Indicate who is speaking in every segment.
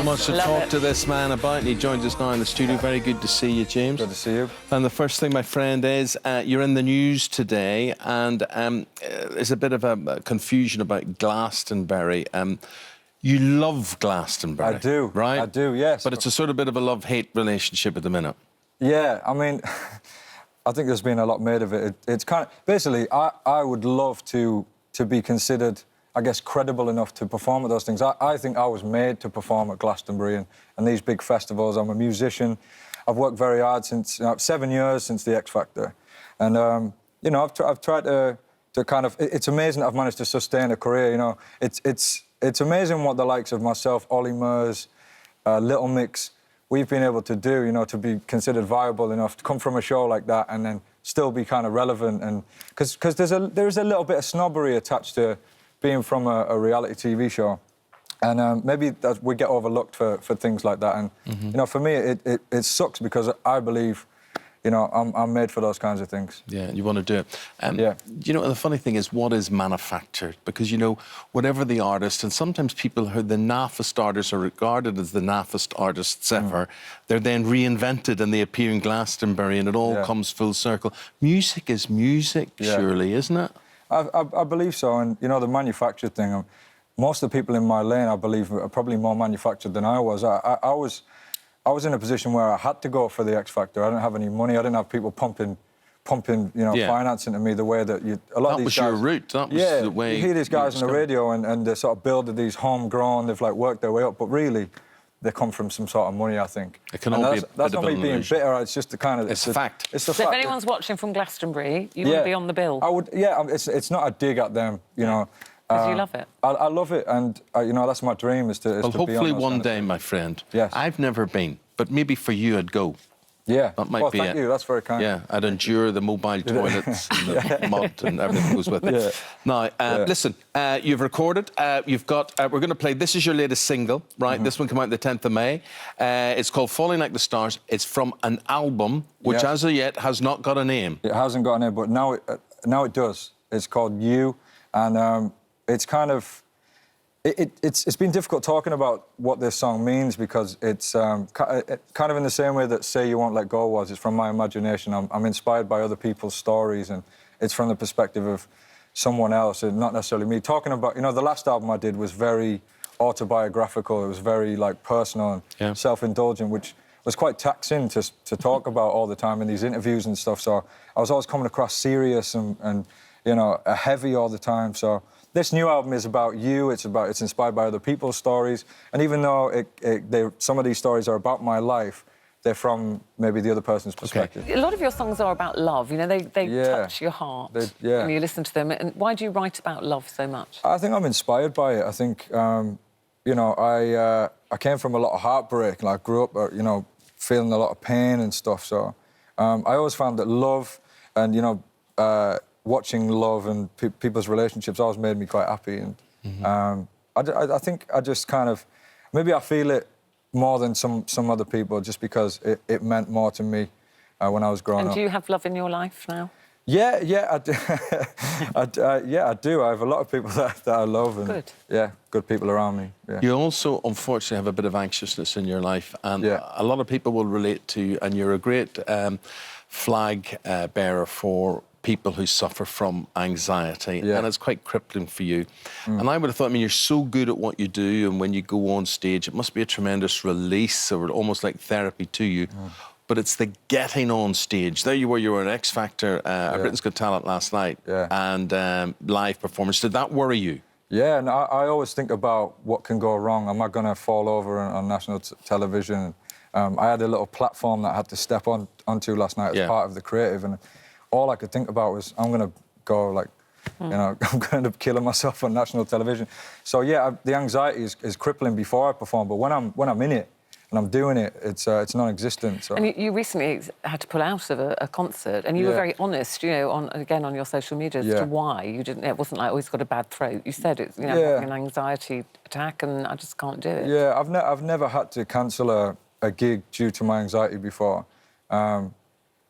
Speaker 1: so much to talk to this man about, and he joins us now in the studio. Very good to see you, James.
Speaker 2: Good to see you.
Speaker 1: And the first thing, my friend, is you're in the news today, and there's a bit of a confusion about Glastonbury. You love Glastonbury.
Speaker 2: I do.
Speaker 1: Right?
Speaker 2: I do, yes.
Speaker 1: But it's a sort of bit of a love-hate relationship at the minute.
Speaker 2: Yeah, I mean, I think there's been a lot made of it. It's kind of... Basically, I would love to be considered, I guess, credible enough to perform at those things. I think I was made to perform at Glastonbury and these big festivals. I'm a musician. I've worked very hard since 7 years since the X Factor. And, you know, I've tried to kind of... It's amazing that I've managed to sustain a career, you know. It's amazing what the likes of myself, Ollie Murs, Little Mix, we've been able to do, you know, to be considered viable enough to come from a show like that and then still be kind of relevant. And because there's a little bit of snobbery attached to being from a reality TV show. And maybe we get overlooked for things like that. And, you know, for me, it sucks because I believe, you know, I'm made for those kinds of things. Yeah,
Speaker 1: you want to do it.
Speaker 2: Yeah.
Speaker 1: You know, the funny thing is, what is manufactured? Because, you know, whatever the artist, and sometimes people who are the naffest artists are regarded as the naffest artists ever, they're then reinvented and they appear in Glastonbury and it all comes full circle. Music is music, surely, isn't it?
Speaker 2: I believe so. And, you know, the manufactured thing, most of the people in my lane, I believe, are probably more manufactured than I was. I was in a position where I had to go for the X Factor. I didn't have any money. I didn't have people pumping, you know, finance into me the way that a lot of these guys...
Speaker 1: That was your route. That was the way...
Speaker 2: you hear these guys on the radio and they sort of build these homegrown, they've, like, worked their way up, but really, they come from some sort of money, I think.
Speaker 1: It can all be a bit
Speaker 2: That's
Speaker 1: of
Speaker 2: not me being bitter, it's just the kind of...
Speaker 1: It's a fact.
Speaker 2: It's a
Speaker 3: so
Speaker 2: fact.
Speaker 3: if anyone's watching from Glastonbury, you want to be on the bill?
Speaker 2: I would, yeah, it's not a dig at them, you know.
Speaker 3: Because you love it.
Speaker 2: I love it, and, you know, that's my dream, is to be on those
Speaker 1: hopefully
Speaker 2: kind
Speaker 1: one
Speaker 2: of
Speaker 1: day,
Speaker 2: things.
Speaker 1: my friend.
Speaker 2: Yes.
Speaker 1: I've never been, but maybe for you I'd go.
Speaker 2: Yeah.
Speaker 1: That might be
Speaker 2: thank you, that's very kind.
Speaker 1: Yeah, I'd endure the mobile toilets and the mud and everything that goes with it.
Speaker 2: Yeah.
Speaker 1: Now, listen, you've recorded, you've got... we're going to play... This is your latest single, right? This one came out the 10th of May. It's called Falling Like the Stars. It's from an album which, as of yet, has not got a name.
Speaker 2: It hasn't got a name, but now it does. It's called You, and it's kind of... It's been difficult talking about what this song means because it's kind of in the same way that Say You Won't Let Go was. It's from my imagination. I'm inspired by other people's stories, and it's from the perspective of someone else and not necessarily me. Talking about, you know, the last album I did was very autobiographical. It was very, like, personal and self-indulgent, which was quite taxing to talk about all the time in these interviews and stuff. So I was always coming across serious and you know, heavy all the time. So this new album is about you. It's inspired by other people's stories. And even though some of these stories are about my life, they're from maybe the other person's perspective.
Speaker 3: A lot of your songs are about love. You know, they touch your heart when you listen to them. And why do you write about love so much? I
Speaker 2: think I'm inspired by it. I think, you know, I came from a lot of heartbreak. Like, I grew up, you know, feeling a lot of pain and stuff. So I always found that love and, you know, watching love and people's relationships always made me quite happy. And I think I just kind of... Maybe I feel it more than some other people just because it meant more to me when I was growing up.
Speaker 3: And do you have love in your life now?
Speaker 2: Yeah, I do. I do. I have a lot of people that I love. And,
Speaker 3: good.
Speaker 2: Yeah, good people around me. Yeah.
Speaker 1: You also, unfortunately, have a bit of anxiousness in your life, and a lot of people will relate to you, and you're a great flag bearer for people who suffer from anxiety, and it's quite crippling for you. And I would have thought, I mean, you're so good at what you do, and when you go on stage, it must be a tremendous release, or almost like therapy to you. But it's the getting on stage. There you were an X Factor at Britain's Got Talent last night, and live performance. Did that worry you?
Speaker 2: Yeah, and I always think about what can go wrong. Am I going to fall over on national television? I had a little platform that I had to step onto last night as part of the creative, and all I could think about was, I'm going to go, like, you know, I'm going to end up killing myself on national television. So, yeah, the anxiety is crippling before I perform, but when I'm in it and I'm doing it, it's non-existent. So.
Speaker 3: And you recently had to pull out of a concert, and you were very honest, you know, on your social media as to why you didn't... It wasn't like, oh, he's got a bad throat. You said it's, you know, having an anxiety attack and I just can't do it.
Speaker 2: Yeah, I've never had to cancel a gig due to my anxiety before.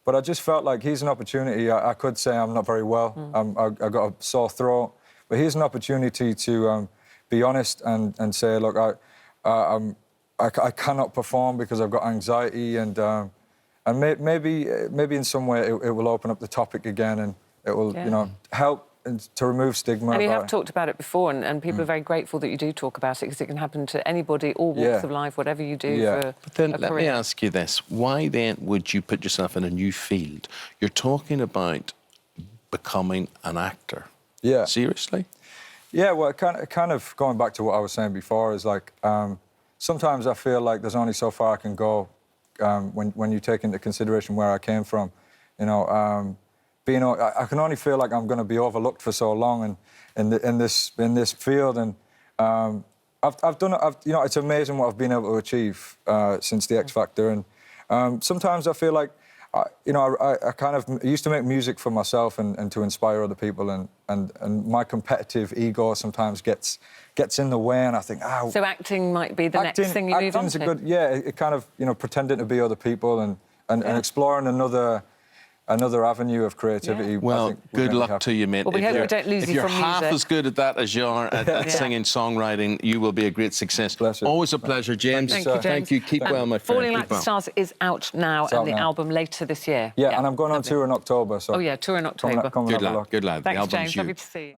Speaker 2: But I just felt like here's an opportunity. I could say I'm not very well. I got a sore throat. But here's an opportunity to be honest and say, look, I'm I cannot perform because I've got anxiety, and maybe in some way it will open up the topic again, and it will, you know, help to remove stigma.
Speaker 3: And you have talked about it before, and people are very grateful that you do talk about it, because it can happen to anybody, all walks of life, whatever you do for
Speaker 1: But then
Speaker 3: a
Speaker 1: let
Speaker 3: career.
Speaker 1: me ask you this. Why then would you put yourself in a new field? You're talking about becoming an actor.
Speaker 2: Yeah.
Speaker 1: Seriously?
Speaker 2: Yeah, well, kind of going back to what I was saying before is like, sometimes I feel like there's only so far I can go when you take into consideration where I came from. You know, I can only feel like I'm going to be overlooked for so long in this field, and I've done it. You know, it's amazing what I've been able to achieve since the X Factor, and sometimes I feel like, you know, I kind of used to make music for myself and to inspire other people, and my competitive ego sometimes gets in the way, and I think,
Speaker 3: So acting might be the next thing you move on to?
Speaker 2: It kind of, you know, pretending to be other people and exploring another avenue of creativity.
Speaker 1: Well, good luck to you, mate.
Speaker 3: Well, we hope we don't lose you from music.
Speaker 1: If you're half as good at that as you are at singing, songwriting, you will be a great success.
Speaker 2: Pleasure.
Speaker 1: Always a pleasure, James.
Speaker 3: Thank you, James.
Speaker 1: Thank you. Keep well, my friend.
Speaker 3: Falling Like the Stars is out now, and the album later this year.
Speaker 2: Yeah, and I'm going on tour in October. So
Speaker 3: tour in October.
Speaker 2: Come
Speaker 1: Good
Speaker 2: have a
Speaker 1: lad.
Speaker 2: look.
Speaker 1: Good lad.
Speaker 3: Thanks,
Speaker 1: The album's
Speaker 3: James.
Speaker 1: you.
Speaker 3: Lovely to see you.